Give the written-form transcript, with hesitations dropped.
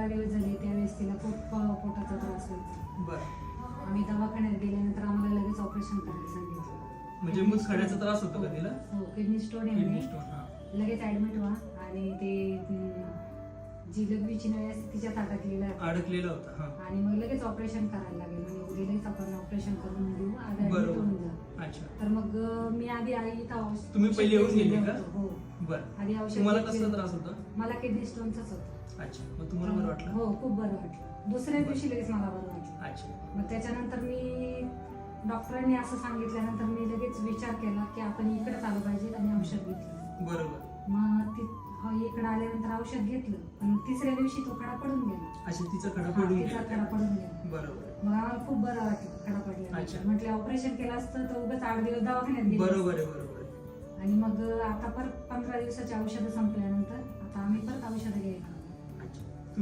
15 दिवस झाले त्यावेळेस तिला खूप पोटाचा त्रास व्हायचा. बरं. आम्ही दवाखान्यात गेल्यानंतर आम्हाला लगेच ऑपरेशन करायला सांगितलं. म्हणजे मुतखड्याचा त्रास होतो का तिला? हो, किडनी स्टोन आहे किडनी म्हणे. स्टोन. हा. लगेच ऍडमिट व्हा आणि ते जी लघवीची नळी असते तिच्यात अडकलेला आहे. अडकलेला होता. हा. आणि मग लगेच ऑपरेशन करायला लागेल म्हणजे उद्या लगेच आपण ऑपरेशन करून देऊ आधी admit बरोबर. होऊन जा. अच्छा. तर मग मी आधी आई इथं तुम्ही पहिले येऊन गेले का? हो. बरं. आधी औषध तुम्हाला घेतली. कसला त्रास होता? मला किडनी स्टोनचाच होता. अच्छा. मग तुम्हाला बरं वाटलं? हो, खूप बरं वाटलं. दुसऱ्या दिवशी लगेच मला बरं वाटलं. अच्छा. मग त्याच्यानंतर मी डॉक्टरांनी असं सांगितल्यानंतर मी लगेच विचार केला की आपण इकडे आलो पाहिजे आणि औषध घेतलं. बरोबर. मग इकडे आल्यानंतर औषध घेतलं पण तिसऱ्या दिवशी तो खडा पडून गेला. अच्छा, तिचा खडा हा, पडून तिचा गेला. खडा पडून गेला. बरोबर. मग आम्हाला खूप बरं वाटलं खडा पडला. अच्छा. म्हटलं ऑपरेशन केलं असतं तर उगाच 8 दिवस दवाखान्यात गेले. बरोबर आहे, बरोबर आहे. आणि मग आता परत 15 दिवसाची औषधं संपल्यानंतर आता आम्ही परत औषधं घ्यायला